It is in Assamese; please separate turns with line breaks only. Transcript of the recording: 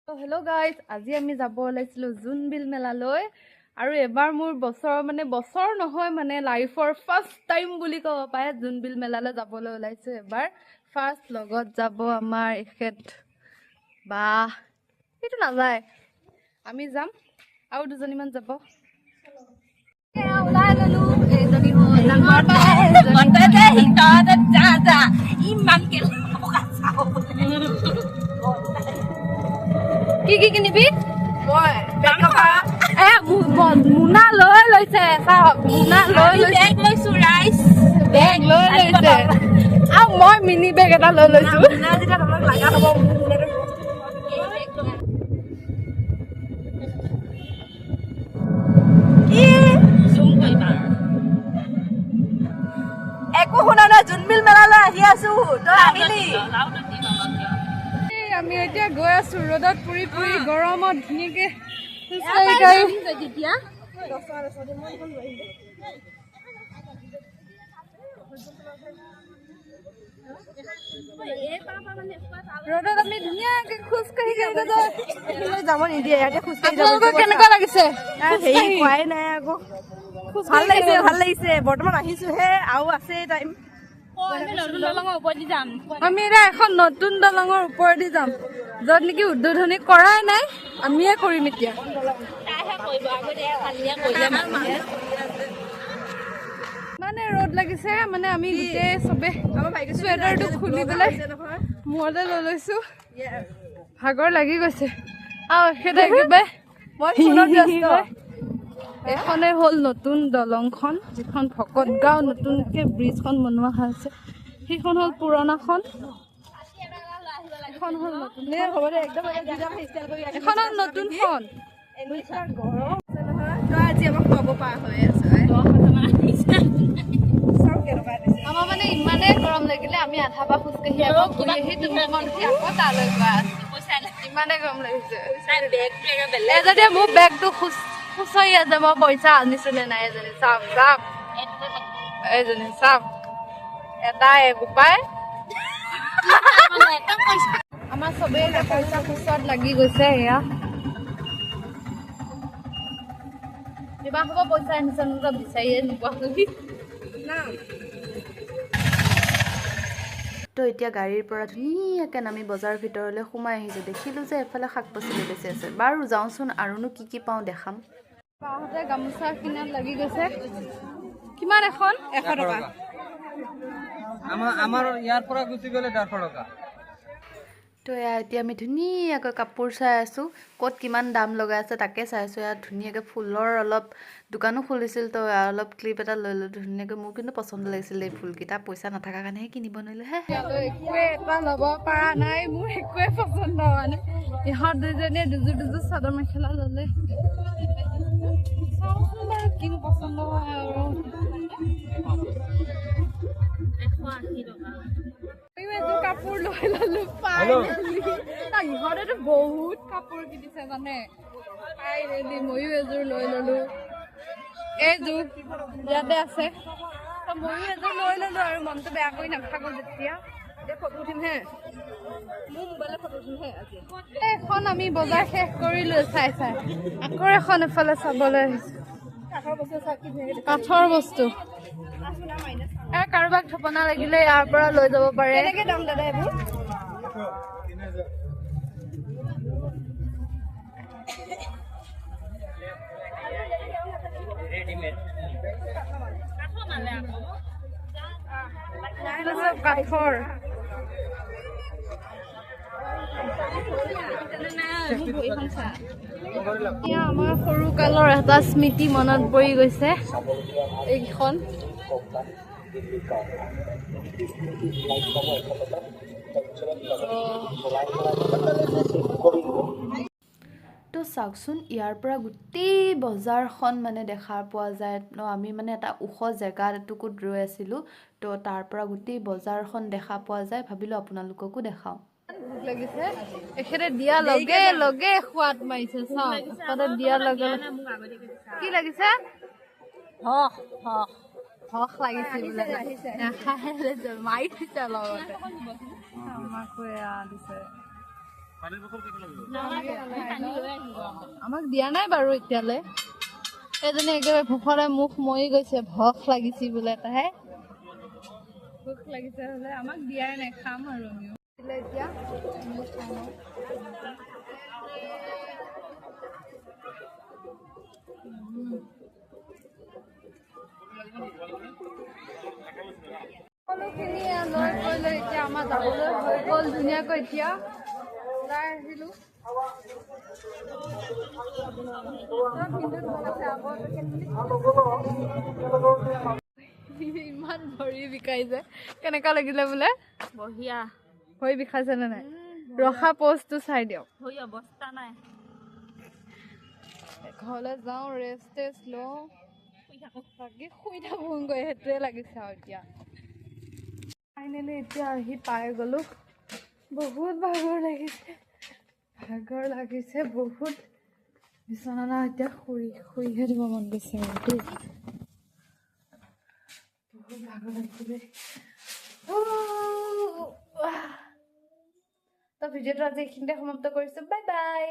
হেল্ল' গাইজ, আজি আমি যাব ওলাইছিলোঁ জোনবিল মেলালৈ। আৰু এবাৰ মোৰ বছৰ নহয় মানে লাইফৰ ফাৰ্ষ্ট টাইম বুলি ক'ব পাৰে জোনবিল মেলালৈ যাবলৈ ওলাইছোঁ। এবাৰ ফাৰ্ষ্ট লগত যাব আমাৰ এখেত বা সেইটো নাযায়, আমি যাম আৰু দুজনীমান যাব। ওলাই ললো, এইজনী হ'ল ডাঙৰ কি কি কিনিবি? মোনা লৈ লৈছে, মোনা লৈ লৈছো, ৰাইচ বেগ লৈ লৈছে আৰু মই মিনি বেগ এটা লৈ লৈছো। একো শুনা নাই, জোনবিল মেলালৈ আহি আছো। তই আহিলি? আমি এতিয়া গৈ আছো ৰ'দত পুৰি পুৰি গৰমত ধুনীয়াকে ৰ'দত আমি ধুনীয়াকে খোজকাঢ়ি যাব নিদিয়ে। ইয়াতে খোজকাঢ়ি যাব। কেনেকুৱা লাগিছে? খোৱাই নাই আকৌ। ভাল লাগিছে। বৰ্তমান আহিছোহে, আৰু আছে টাইম। আমি এতিয়া এখন নতুন দলঙৰ ওপৰেদি যাম, য'ত নেকি উদ্বোধনী কৰাই নাই, আমিয়ে কৰিম এতিয়া। মানে ৰ'দ লাগিছে, মানে আমি গোটেই চবে চুৱেটাৰটো খুলি পেলাই মূৰতে লৈ লৈছো। ভাগৰ লাগি গৈছে আৰু এখেতে এখনে হ'ল নতুন দলংখন, যিখন ভকতগাঁও নতুনকে ব্ৰিজখন বনোৱা হৈছে। সেইখন হ'ল পুৰণাখন, এখন হ'ল নতুনখন। আমাৰ মানে ইমানেই গৰম লাগিলে আমি আধা পা খোজকাঢ়ি আকৌ তালৈ গৈ আছো। ইমানেই গৰম লাগিছে। যদি মোৰ বেগটো খুচৰি আছে, মই পইচা আনিছো নে নাই এজনী চাম এইজনী চাম এটাই গোপাই। আমাৰ চবেই পইচা খুচৰত লাগি গৈছে। এয়া কিবা হ'ব পইচা আনিছে, বিচাৰিয়ে নোপোৱা বুলি।
তো এতিয়া গাড়ীৰ পৰা ধুনীয়াকৈ নামি বজাৰৰ ভিতৰলৈ সোমাই আহিছোঁ। দেখিলোঁ যে এফালে শাক পাচলি বেছি আছে। বাৰু যাওঁচোন, আৰুনো কি কি পাওঁ দেখাম।
বাহঁতে গামোচা কিনাত লাগি গৈছে। কিমান এখন? 100 টকা।
আমাৰ ইয়াৰ পৰা গুচি গ'লে 150 টকা।
তো এতিয়া আমি ধুনীয়াকৈ কাপোৰ চাই আছোঁ, ক'ত কিমান দাম লগাই আছে তাকে চাই আছোঁ। ইয়াত ধুনীয়াকৈ ফুলৰ অলপ দোকানো খুলিছিল, তো অলপ ক্লিপ এটা লৈ ল'লোঁ ধুনীয়াকৈ। মোৰ কিন্তু পচন্দ লাগিছিল এই ফুলকেইটা, পইচা নাথাকাৰ কাৰণেহে কিনিব নোৱাৰিলোঁ।
একোৱে এটা ল'ব পৰা নাই, মোৰ একোৱে পচন্দ হোৱা নাই। ইহঁত দুজনীয়ে দুযোৰ চাদৰ মেখেলা ল'লে। চাওঁচোন বাৰু কিনো পচন্দ হয় আৰু। এযোৰ কাপোৰ লৈ ল'লো ইহঁতেতো বহুত কাপোৰ কিনিছে জানে। ময়ো এযোৰ লৈ ল'লো, এইযোৰ ইয়াতে আছে, ময়ো এযোৰ লৈ ল'লো। আৰু মনটো বেয়া কৰি নাথাকো যেতিয়া ফটো উঠিমহে, মোৰ মোবাইলত ফটো উঠিমহে। আজি এখন আমি বজাৰ শেষ কৰিলো চাই আকৌ এখন এফালে চাবলৈ আহিছো। কাঠৰ বস্তু কাৰোবাক থপনা লাগিলে ইয়াৰ পৰা লৈ যাব পাৰে। কেনেকে দাম দাদা এইবোৰ? কাঠৰ আমাৰ সৰু কালৰ এটা স্মৃতি মনত পৰি গৈছে এইখন।
তো চাওকচোন, ইয়াৰ পৰা গোটেই বজাৰখন মানে দেখা পোৱা যায় ন। আমি মানে এটা ওখ জেগা এটুকুত ৰৈ আছিলোঁ, তো তাৰ পৰা গোটেই বজাৰখন দেখা পোৱা যায়। ভাবিলোঁ আপোনালোককো দেখাওঁ।
ভোক লাগিছে, এখেতে দিয়া লগে লগে সোৱাদ মাৰিছে। চাওঁ দিয়াৰ লগে কি লাগিছে? হখ লাগিছে মাৰি দিছে লগতে। আমাকো এয়া দিছে আমাক দিয়া নাই বাৰু এতিয়ালৈ এজনী একেবাৰে ভোকৰে মুখ মৰি গৈছে ভক লাগিছে বোলে তাহে ভোক লাগিছে হলে আমাক দিয়াই নাই খাম আৰু আমিও এতিয়া সকলোখিনি লৈ গৈ লৈ এতিয়া আমাৰ যাবলৈ হৈ গ'ল ধুনীয়াকৈ এতিয়া ওলাই আহিলোঁ ইমান ভৰি বিষাইছে কেনেকুৱা লাগিলে বোলে
বঢ়িয়া
ভৰি বিষাইছে নে নাই ৰখা পোষ্টটো চাই দিয়ক
হৈ অৱস্থা নাই
ঘৰলৈ যাওঁ ৰেষ্ট টেষ্ট লওঁ বাকী শুই থাকোঁগৈ সেইটোৱে লাগিছে আৰু এতিয়া ফাইনেলি এতিয়া আহি পাই গ'লো বহুত ভাগৰ লাগিছে বহুত বিচনা এতিয়া শুইহে দিব মন গৈছে আৰু দেই বহুত ভাগৰ লাগিছে তো ভিডিঅ'টো আজি এইখিনিতে সমাপ্ত কৰিছোঁ বাই বাই